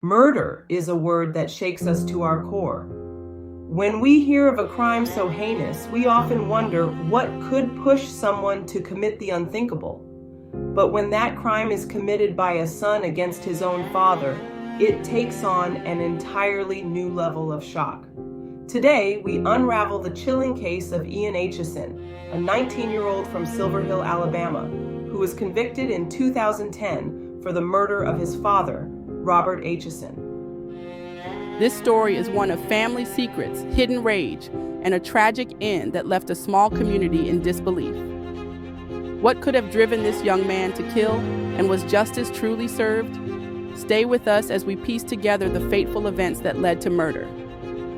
Murder is a word that shakes us to our core. When we hear of a crime so heinous, we often wonder what could push someone to commit the unthinkable. But when that crime is committed by a son against his own father, it takes on an entirely new level of shock. Today, we unravel the chilling case of Ian Aitcheson, a 19-year-old from Silverhill, Alabama, who was convicted in 2010 for the murder of his father, Robert Aitcheson. This story is one of family secrets, hidden rage, and a tragic end that left a small community in disbelief. What could have driven this young man to kill, and was justice truly served? Stay with us as we piece together the fateful events that led to murder.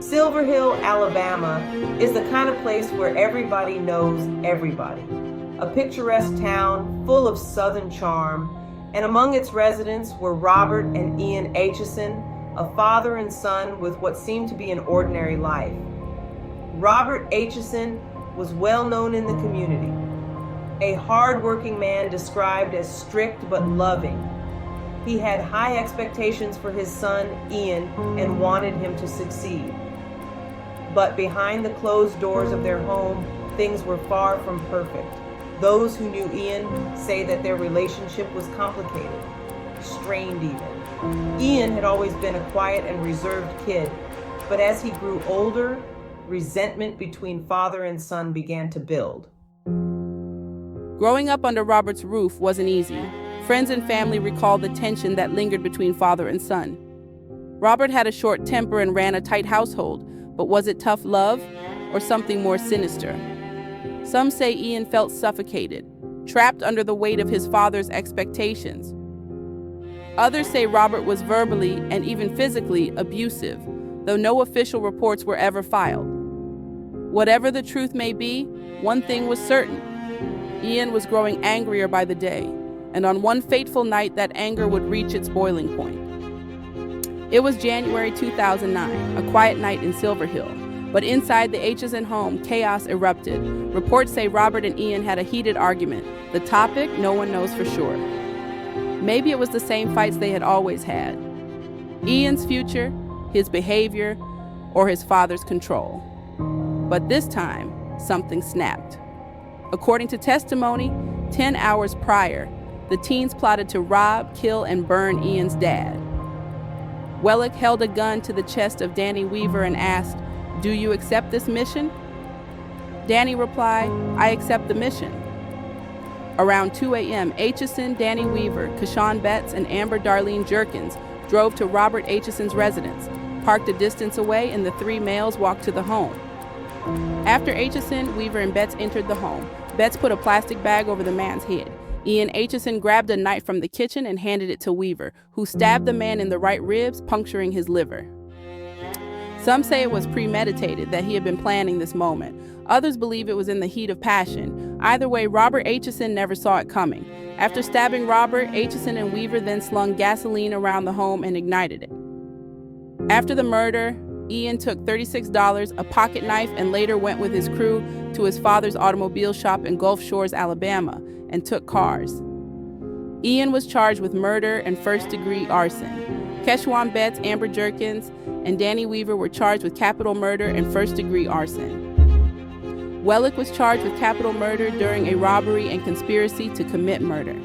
Silverhill, Alabama is the kind of place where everybody knows everybody. A picturesque town full of Southern charm, and among its residents were Robert and Ian Aitcheson, a father and son with what seemed to be an ordinary life. Robert Aitcheson was well known in the community, a hard-working man described as strict but loving. He had high expectations for his son, Ian, and wanted him to succeed. But behind the closed doors of their home, things were far from perfect. Those who knew Ian say that their relationship was complicated, strained even. Ian had always been a quiet and reserved kid, but as he grew older, resentment between father and son began to build. Growing up under Robert's roof wasn't easy. Friends and family recalled the tension that lingered between father and son. Robert had a short temper and ran a tight household, but was it tough love or something more sinister? Some say Ian felt suffocated, trapped under the weight of his father's expectations. Others say Robert was verbally and even physically abusive, though no official reports were ever filed. Whatever the truth may be, one thing was certain. Ian was growing angrier by the day, and on one fateful night that anger would reach its boiling point. It was January 2009, a quiet night in Silverhill. But inside the Aitcheson home, chaos erupted. Reports say Robert and Ian had a heated argument. The topic, no one knows for sure. Maybe it was the same fights they had always had. Ian's future, his behavior, or his father's control. But this time, something snapped. According to testimony, 10 hours prior, the teens plotted to rob, kill, and burn Ian's dad. Wellick held a gun to the chest of Danny Weaver and asked, "Do you accept this mission?" Danny replied, "I accept the mission." Around 2 a.m., Aitcheson, Danny Weaver, Kashawn Betts, and Amber Darlene Jerkins drove to Robert Aitcheson's residence, parked a distance away, and the three males walked to the home. After Aitcheson, Weaver, and Betts entered the home, Betts put a plastic bag over the man's head. Ian Aitcheson grabbed a knife from the kitchen and handed it to Weaver, who stabbed the man in the right ribs, puncturing his liver. Some say it was premeditated, that he had been planning this moment. Others believe it was in the heat of passion. Either way, Robert Aitcheson never saw it coming. After stabbing Robert, Aitcheson and Weaver then slung gasoline around the home and ignited it. After the murder, Ian took $36, a pocket knife, and later went with his crew to his father's automobile shop in Gulf Shores, Alabama, and took cars. Ian was charged with murder and first-degree arson. Kashawn Betts, Amber Jerkins, and Danny Weaver were charged with capital murder and first-degree arson. Wellick was charged with capital murder during a robbery and conspiracy to commit murder.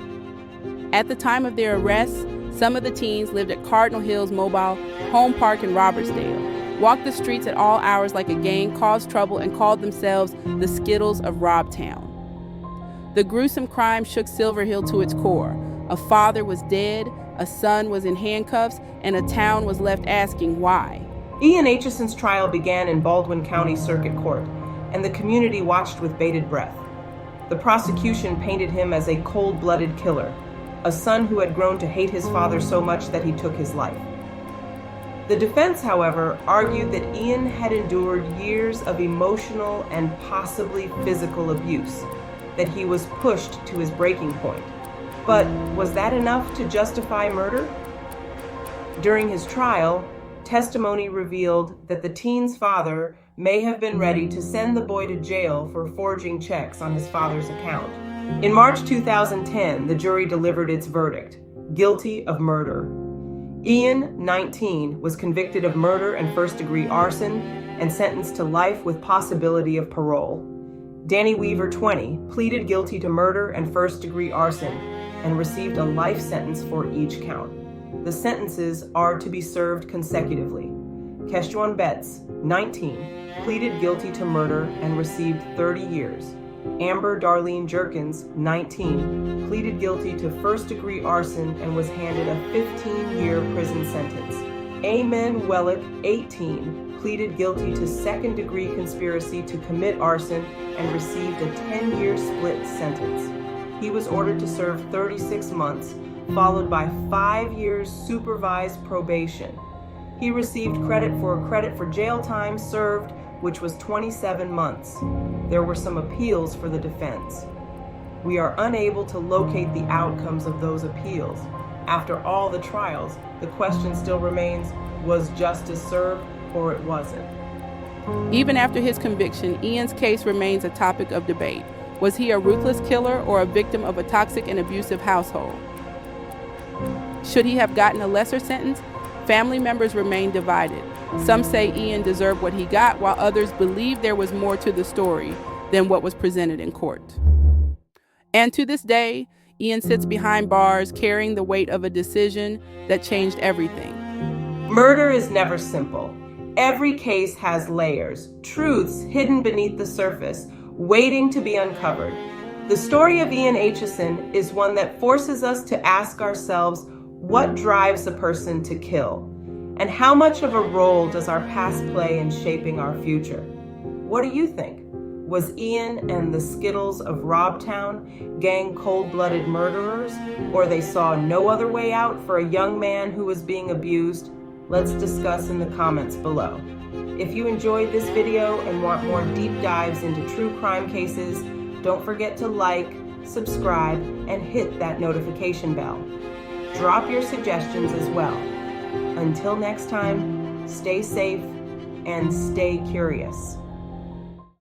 At the time of their arrests, some of the teens lived at Cardinal Hills Mobile Home Park in Robertsdale, walked the streets at all hours like a gang, caused trouble, and called themselves the Skittles of Robtown. The gruesome crime shook Silverhill to its core. A father was dead, a son was in handcuffs, and a town was left asking why. Ian Aitcheson's trial began in Baldwin County Circuit Court, and the community watched with bated breath. The prosecution painted him as a cold-blooded killer, a son who had grown to hate his father so much that he took his life. The defense, however, argued that Ian had endured years of emotional and possibly physical abuse, that he was pushed to his breaking point. But was that enough to justify murder? During his trial, testimony revealed that the teen's father may have been ready to send the boy to jail for forging checks on his father's account. In March 2010, the jury delivered its verdict, guilty of murder. Ian, 19, was convicted of murder and first-degree arson and sentenced to life with possibility of parole. Danny Weaver, 20, pleaded guilty to murder and first-degree arson and received a life sentence for each count. The sentences are to be served consecutively. Keshwan Betts, 19, pleaded guilty to murder and received 30 years. Amber Darlene Jerkins, 19, pleaded guilty to first-degree arson and was handed a 15-year prison sentence. Amen Wellick, 18, pleaded guilty to second-degree conspiracy to commit arson and received a 10-year split sentence. He was ordered to serve 36 months, followed by 5 years supervised probation. He received credit for jail time served, which was 27 months. There were some appeals for the defense. We are unable to locate the outcomes of those appeals. After all the trials, the question still remains, was justice served or it wasn't? Even after his conviction, Ian's case remains a topic of debate. Was he a ruthless killer or a victim of a toxic and abusive household? Should he have gotten a lesser sentence? Family members remain divided. Some say Ian deserved what he got, while others believe there was more to the story than what was presented in court. And to this day, Ian sits behind bars, carrying the weight of a decision that changed everything. Murder is never simple. Every case has layers, truths hidden beneath the surface, waiting to be uncovered. The story of Ian Aitcheson is one that forces us to ask ourselves, what drives a person to kill? And how much of a role does our past play in shaping our future? What do you think? Was Ian and the Skittles of Robtown gang cold-blooded murderers, or they saw no other way out for a young man who was being abused? Let's discuss in the comments below. If you enjoyed this video and want more deep dives into true crime cases, don't forget to like, subscribe, and hit that notification bell. Drop your suggestions as well. Until next time, stay safe and stay curious.